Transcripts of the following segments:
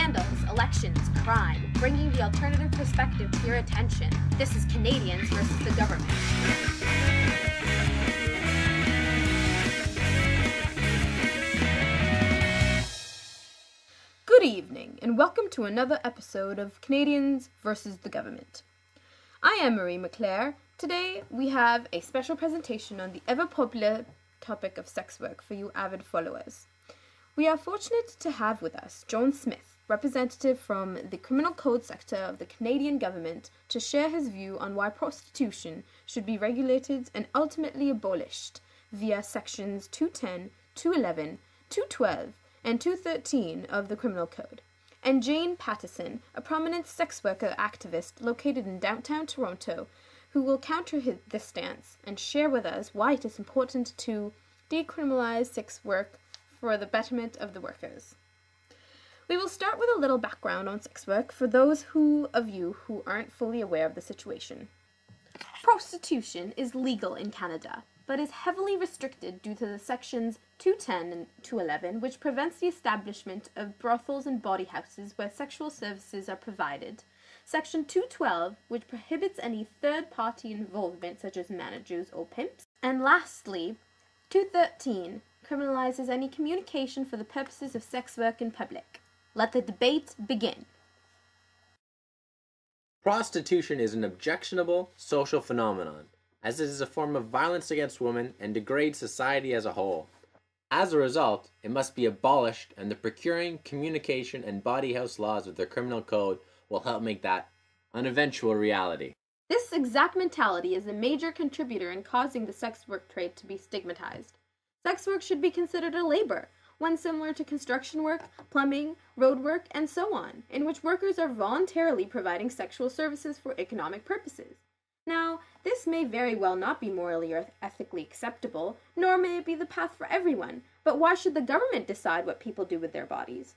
Scandals, elections, crime, bringing the alternative perspective to your attention. This is Canadians versus the government. Good evening, and welcome to another episode of Canadians versus the Government. I am Marie McClare. Today we have a special presentation on the ever-popular topic of sex work for you avid followers. We are fortunate to have with us John Smith, representative from the Criminal Code sector of the Canadian government, to share his view on why prostitution should be regulated and ultimately abolished via sections 210, 211, 212, and 213 of the Criminal Code. And Jane Patterson, a prominent sex worker activist located in downtown Toronto, who will counter this stance and share with us why it is important to decriminalize sex work for the betterment of the workers. We will start with a little background on sex work for those of you who aren't fully aware of the situation. Prostitution is legal in Canada, but is heavily restricted due to the sections 210 and 211, which prevents the establishment of brothels and bawdy houses where sexual services are provided. Section 212, which prohibits any third-party involvement such as managers or pimps. And lastly, 213 criminalizes any communication for the purposes of sex work in public. Let the debate begin. Prostitution is an objectionable social phenomenon, as it is a form of violence against women and degrades society as a whole. As a result, it must be abolished, and the procuring, communication, and bawdy house laws of the Criminal Code will help make that an eventual reality. This exact mentality is a major contributor in causing the sex work trade to be stigmatized. Sex work should be considered a labor, one similar to construction work, plumbing, road work, and so on, in which workers are voluntarily providing sexual services for economic purposes. Now, this may very well not be morally or ethically acceptable, nor may it be the path for everyone, but why should the government decide what people do with their bodies?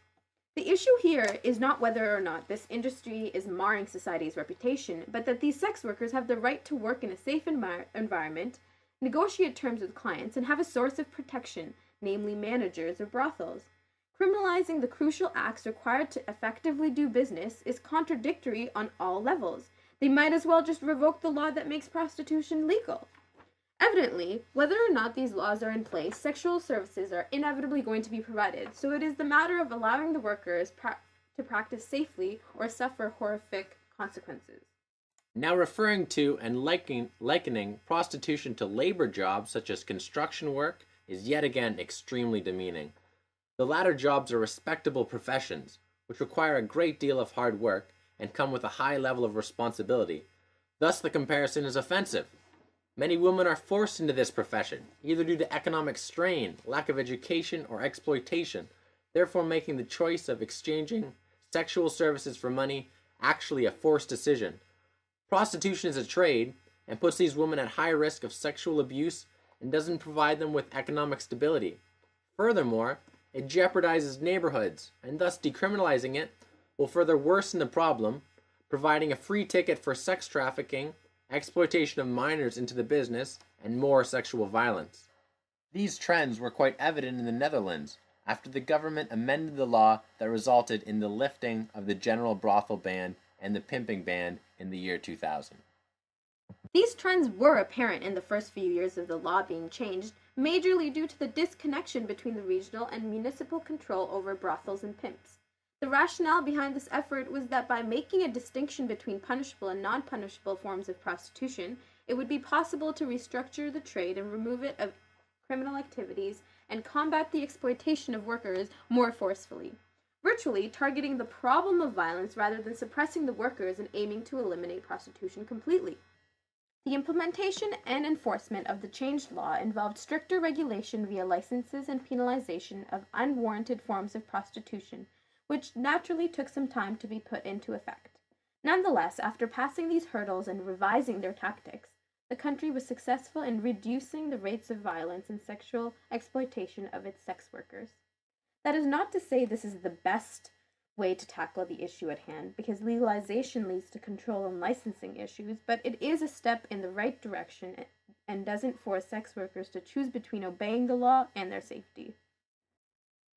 The issue here is not whether or not this industry is marring society's reputation, but that these sex workers have the right to work in a safe environment, negotiate terms with clients, and have a source of protection, namely managers or brothels. Criminalizing the crucial acts required to effectively do business is contradictory on all levels. They might as well just revoke the law that makes prostitution legal. Evidently, whether or not these laws are in place, sexual services are inevitably going to be provided, so it is the matter of allowing the workers to practice safely or suffer horrific consequences. Now, referring to and likening prostitution to labor jobs such as construction work is yet again extremely demeaning. The latter jobs are respectable professions, which require a great deal of hard work and come with a high level of responsibility. Thus, the comparison is offensive. Many women are forced into this profession, either due to economic strain, lack of education, or exploitation, therefore making the choice of exchanging sexual services for money actually a forced decision. Prostitution is a trade and puts these women at high risk of sexual abuse and doesn't provide them with economic stability. Furthermore, it jeopardizes neighborhoods, and thus decriminalizing it will further worsen the problem, providing a free ticket for sex trafficking, exploitation of minors into the business, and more sexual violence. These trends were quite evident in the Netherlands after the government amended the law that resulted in the lifting of the general brothel ban and the pimping ban in the year 2000. These trends were apparent in the first few years of the law being changed, majorly due to the disconnection between the regional and municipal control over brothels and pimps. The rationale behind this effort was that by making a distinction between punishable and non-punishable forms of prostitution, it would be possible to restructure the trade and remove it of criminal activities and combat the exploitation of workers more forcefully, virtually targeting the problem of violence rather than suppressing the workers and aiming to eliminate prostitution completely. The implementation and enforcement of the changed law involved stricter regulation via licenses and penalization of unwarranted forms of prostitution, which naturally took some time to be put into effect. Nonetheless, after passing these hurdles and revising their tactics, the country was successful in reducing the rates of violence and sexual exploitation of its sex workers. That is not to say this is the best way to tackle the issue at hand, because legalization leads to control and licensing issues, but it is a step in the right direction and doesn't force sex workers to choose between obeying the law and their safety.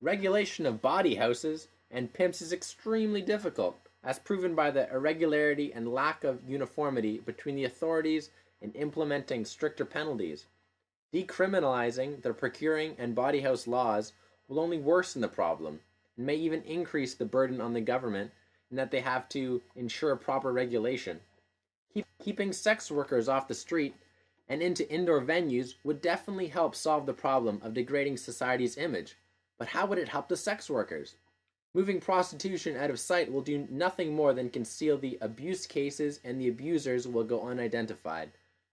Regulation of bawdy houses and pimps is extremely difficult, as proven by the irregularity and lack of uniformity between the authorities in implementing stricter penalties. Decriminalizing the procuring and body house laws will only worsen the problem, and may even increase the burden on the government in that they have to ensure proper regulation. Keeping sex workers off the street and into indoor venues would definitely help solve the problem of degrading society's image. But how would it help the sex workers? Moving prostitution out of sight will do nothing more than conceal the abuse cases, and the abusers will go unidentified.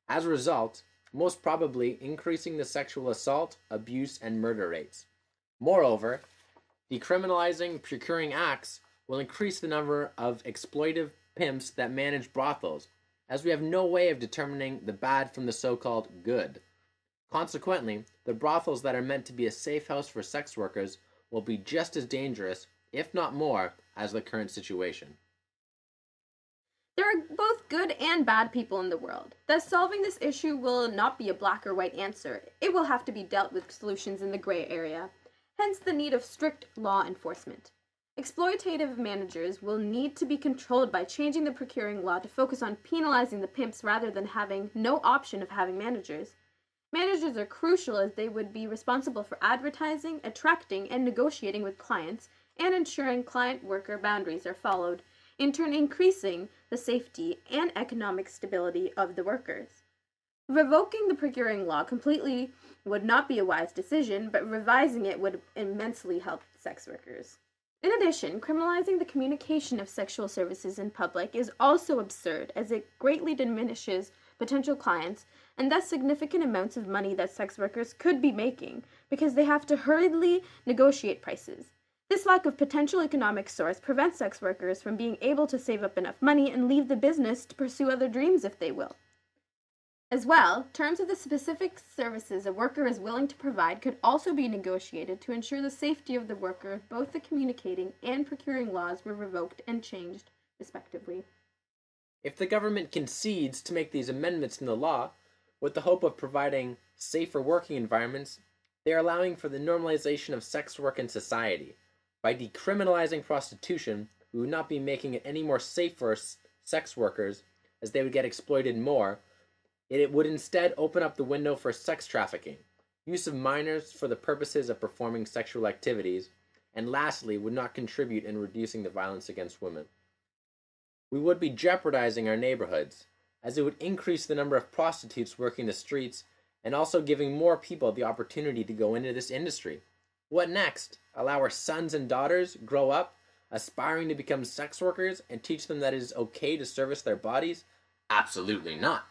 As a result, most probably increasing the sexual assault, abuse, and murder rates. Moreover, decriminalizing procuring acts will increase the number of exploitive pimps that manage brothels, as we have no way of determining the bad from the so-called good. Consequently, the brothels that are meant to be a safe house for sex workers will be just as dangerous, if not more, as the current situation. There are both good and bad people in the world. Thus, solving this issue will not be a black or white answer. It will have to be dealt with solutions in the gray area, hence the need of strict law enforcement. Exploitative managers will need to be controlled by changing the procuring law to focus on penalizing the pimps rather than having no option of having managers. Managers are crucial, as they would be responsible for advertising, attracting, and negotiating with clients, and ensuring client-worker boundaries are followed, in turn increasing the safety and economic stability of the workers. Revoking the procuring law completely would not be a wise decision, but revising it would immensely help sex workers. In addition, criminalizing the communication of sexual services in public is also absurd, as it greatly diminishes potential clients and thus significant amounts of money that sex workers could be making, because they have to hurriedly negotiate prices. This lack of potential economic source prevents sex workers from being able to save up enough money and leave the business to pursue other dreams if they will. As well, terms of the specific services a worker is willing to provide could also be negotiated to ensure the safety of the worker if both the communicating and procuring laws were revoked and changed, respectively. If the government concedes to make these amendments in the law, with the hope of providing safer working environments, they are allowing for the normalization of sex work in society. By decriminalizing prostitution, we would not be making it any more safe for sex workers, as they would get exploited more. It would instead open up the window for sex trafficking, use of minors for the purposes of performing sexual activities, and lastly, would not contribute in reducing the violence against women. We would be jeopardizing our neighborhoods, as it would increase the number of prostitutes working the streets and also giving more people the opportunity to go into this industry. What next? Allow our sons and daughters grow up aspiring to become sex workers and teach them that it is okay to service their bodies? Absolutely not.